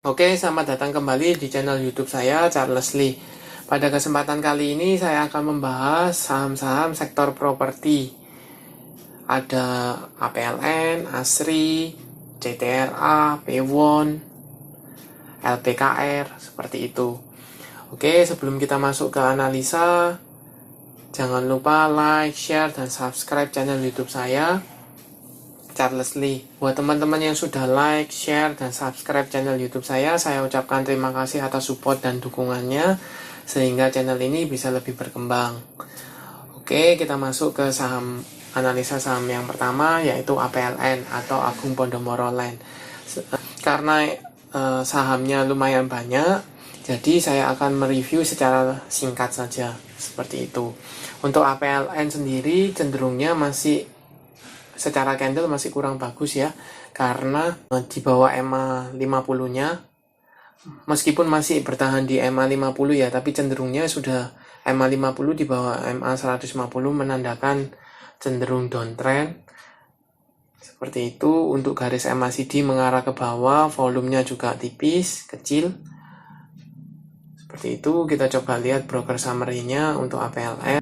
Oke, selamat datang kembali di channel YouTube saya, Charles Lee. Pada kesempatan kali ini saya akan membahas saham-saham sektor properti. Ada APLN, ASRI, CTRA, Pewon, LPKR, seperti itu. Oke, sebelum kita masuk ke analisa, jangan lupa like, share, dan subscribe channel YouTube saya, Charles Lee. Buat teman-teman yang sudah like, share, dan subscribe channel YouTube saya ucapkan terima kasih atas support dan dukungannya, sehingga channel ini bisa lebih berkembang. Oke, kita masuk ke analisa saham yang pertama, yaitu APLN atau Agung Podomoro Land. Karena sahamnya lumayan banyak, jadi saya akan mereview secara singkat saja, seperti itu. Untuk APLN sendiri cenderungnya masih secara candle masih kurang bagus ya, karena di bawah EMA 50-nya, meskipun masih bertahan di EMA 50 ya, tapi cenderungnya sudah EMA 50 di bawah EMA 150 menandakan cenderung downtrend. Seperti itu. Untuk garis MACD mengarah ke bawah, volumenya juga tipis, kecil. Seperti itu. Kita coba lihat broker summary-nya untuk APLN.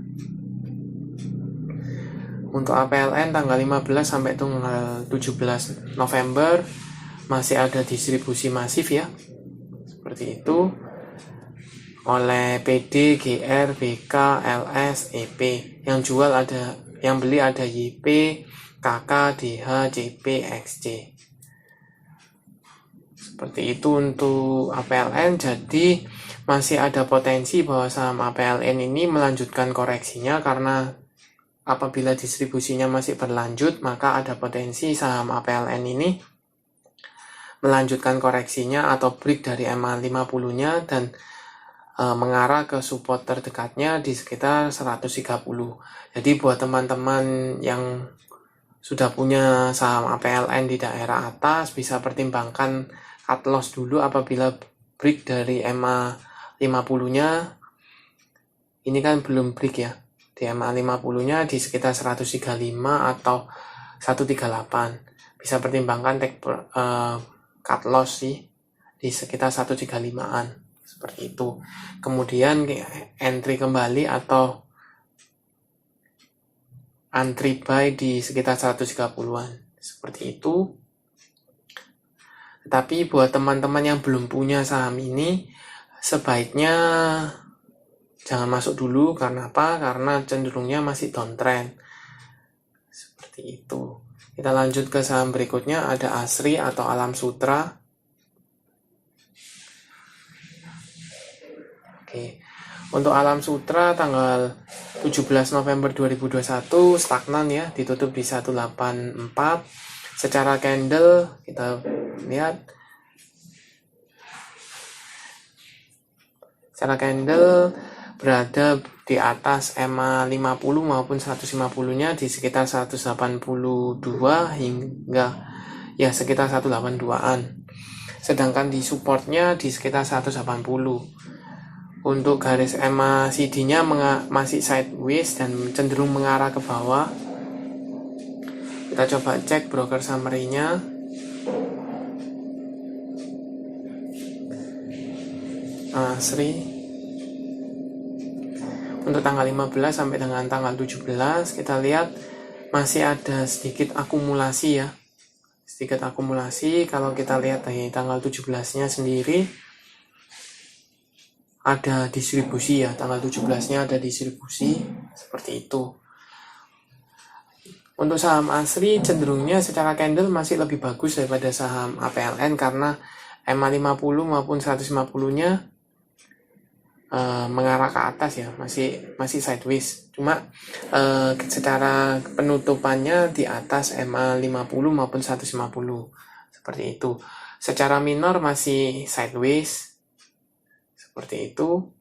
Untuk APLN tanggal 15 sampai tanggal 17 November masih ada distribusi masif ya. Seperti itu. Oleh PD, GR, BK, LS, EP. Yang jual ada, yang beli ada YP, KK, DH, CP, XC. Seperti itu untuk APLN. Jadi masih ada potensi bahwa saham APLN ini melanjutkan koreksinya, karena apabila distribusinya masih berlanjut, maka ada potensi saham APLN ini melanjutkan koreksinya atau break dari EMA 50-nya dan mengarah ke support terdekatnya di sekitar 130. Jadi buat teman-teman yang sudah punya saham APLN di daerah atas, bisa pertimbangkan cut loss dulu apabila break dari EMA 50-nya. Ini kan belum break ya. Di EMA 50-nya di sekitar 135 atau 138. Bisa pertimbangkan take cut loss sih di sekitar 135-an. Seperti itu. Kemudian entry kembali atau entry buy di sekitar 130-an. Seperti itu. Tapi buat teman-teman yang belum punya saham ini, sebaiknya jangan masuk dulu. Karena apa? Karena cenderungnya masih downtrend. Seperti itu. Kita lanjut ke saham berikutnya. Ada ASRI atau Alam Sutra. Oke. Untuk Alam Sutra tanggal 17 November 2021 stagnan ya, ditutup di 184. Secara candle kita lihat, secara candle berada di atas EMA 50 maupun 150-nya di sekitar 182 hingga ya sekitar 182-an. Sedangkan di supportnya di sekitar 180. Untuk garis MACD-nya masih sideways dan cenderung mengarah ke bawah. Kita coba cek broker summary-nya. ASRI untuk tanggal 15 sampai dengan tanggal 17 kita lihat masih ada sedikit akumulasi ya. Sedikit akumulasi. Kalau kita lihat dari tanggal 17-nya sendiri ada distribusi ya, tanggal 17-nya ada distribusi, seperti itu. Untuk saham ASRI cenderungnya secara candle masih lebih bagus daripada saham APLN, karena EMA 50 maupun 150-nya mengarah ke atas ya, masih sideways. Cuma secara penutupannya di atas EMA 50 maupun 150, seperti itu. Secara minor masih sideways, seperti itu.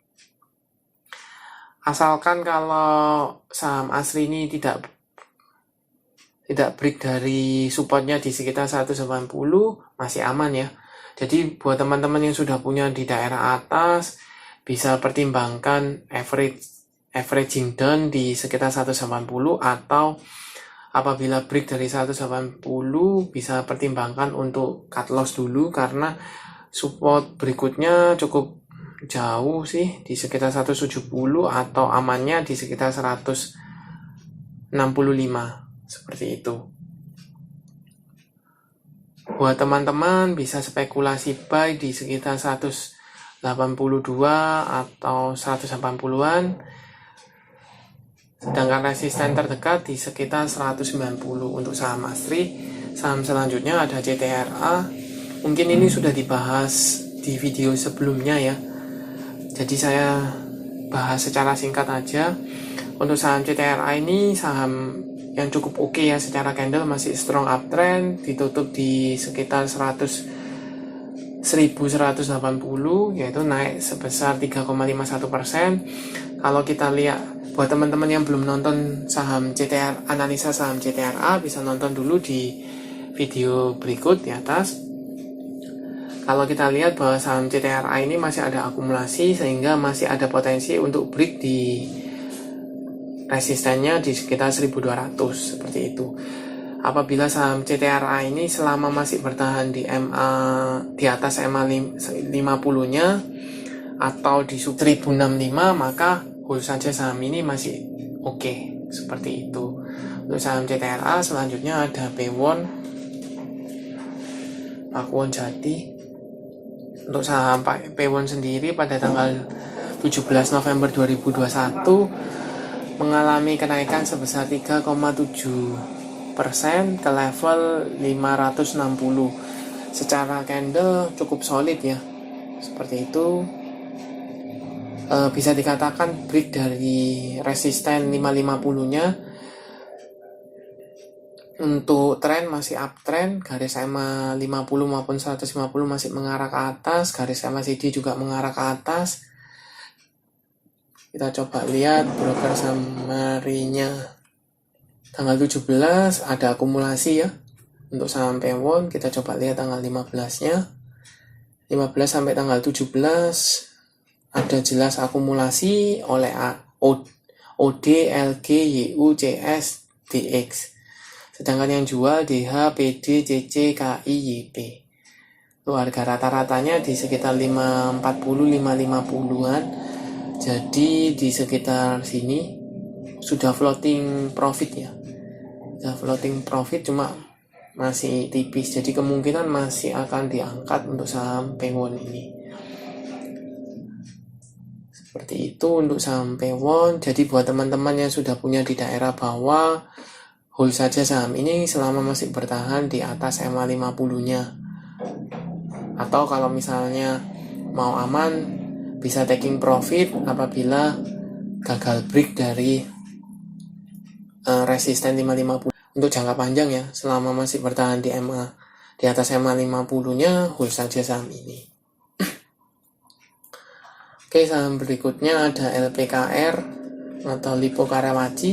Asalkan kalau saham ASRI ini tidak break dari supportnya di sekitar 180, masih aman ya. Jadi buat teman-teman yang sudah punya di daerah atas, bisa pertimbangkan averaging down di sekitar 180, atau apabila break dari 180 bisa pertimbangkan untuk cut loss dulu, karena Support berikutnya cukup jauh sih, di sekitar 170 atau amannya di sekitar 165, seperti itu. Buat teman-teman bisa spekulasi buy di sekitar 182 atau 180-an. Sedangkan resisten terdekat di sekitar 190 untuk saham ASRI. Saham selanjutnya ada CTRA. Mungkin ini sudah dibahas di video sebelumnya ya. Jadi saya bahas secara singkat aja. Untuk saham CTRA ini saham yang cukup oke ya, secara candle masih strong uptrend, ditutup di sekitar 1180, yaitu naik sebesar 3,51%. Kalau kita lihat, buat teman-teman yang belum nonton saham CTRA, analisa saham CTRA, bisa nonton dulu di video berikut di atas. Kalau kita lihat bahwa saham CTRA ini masih ada akumulasi, sehingga masih ada potensi untuk break di resistennya di sekitar 1200, seperti itu. Apabila saham CTRA ini selama masih bertahan di di atas MA 50-nya atau di sub 1065, maka hold saja saham ini masih oke, seperti itu. Untuk saham CTRA selanjutnya ada Pakuwon Jati. Untuk saham Pakuwon sendiri pada tanggal 17 November 2021 mengalami kenaikan sebesar 3,7% ke level 560. Secara candle cukup solid ya, seperti itu. Bisa dikatakan break dari resisten 550-nya. Untuk tren masih uptrend, garis EMA 50 maupun 150 masih mengarah ke atas, garis EMA CD juga mengarah ke atas. Kita coba lihat broker summary-nya. Tanggal 17 ada akumulasi ya. Untuk saham Pakuwon kita coba lihat tanggal 15-nya. 15 sampai tanggal 17 ada jelas akumulasi oleh OD, LG, YU, CS, DX. Sedangkan yang jual DH, PD, CC, KI, YP. Itu harga rata-ratanya di sekitar 540-550-an. Jadi di sekitar sini sudah floating profit ya. Sudah floating profit, cuma masih tipis. Jadi kemungkinan masih akan diangkat untuk saham Pakuwon ini. Seperti itu untuk saham Pakuwon. Jadi buat teman-teman yang sudah punya di daerah bawah, hold saja saham ini selama masih bertahan di atas MA 50-nya. Atau kalau misalnya mau aman, bisa taking profit apabila gagal break dari resisten 550. Untuk jangka panjang ya, selama masih bertahan di MA di atas MA 50-nya, hold saja saham ini. Oke, saham berikutnya ada LPKR atau Lippo Karawaci.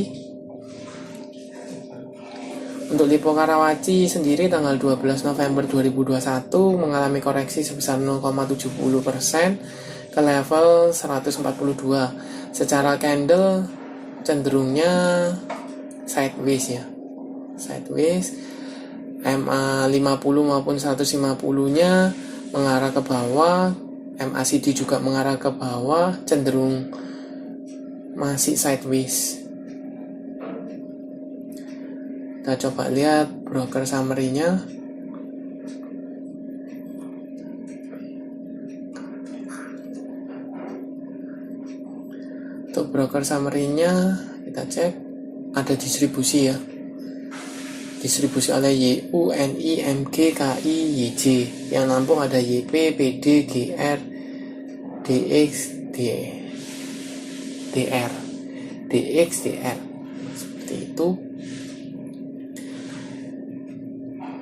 Untuk Lippo Karawaci sendiri tanggal 12 November 2021 mengalami koreksi sebesar 0,70% ke level 142. Secara candle cenderungnya sideways ya. Sideways. MA 50 maupun 150-nya mengarah ke bawah, MACD juga mengarah ke bawah, cenderung masih sideways. Kita coba lihat broker summary-nya. Untuk broker summary-nya kita cek, ada distribusi ya. Distribusi oleh YU, NI, MG, KI, YJ. Yang nampung ada YP, PD, GR, DX, DR. DX, DR. Seperti itu.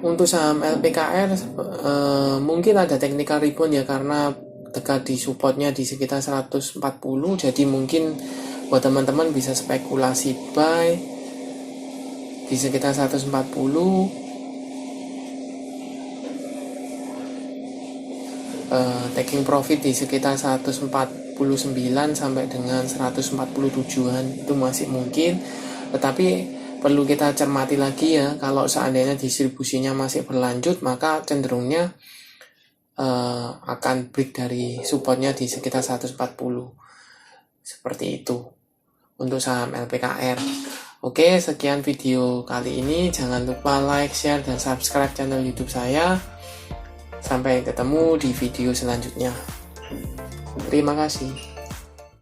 Untuk saham LPKR mungkin ada technical rebound ya, karena dekat di supportnya di sekitar 140. Jadi mungkin buat teman-teman bisa spekulasi buy di sekitar 140. Taking profit di sekitar 149 sampai dengan 147-an itu masih mungkin. Tetapi perlu kita cermati lagi ya, kalau seandainya distribusinya masih berlanjut, maka cenderungnya akan break dari supportnya di sekitar 140. Seperti itu untuk saham LPKR. Oke, sekian video kali ini. Jangan lupa like, share, dan subscribe channel YouTube saya. Sampai ketemu di video selanjutnya. Terima kasih.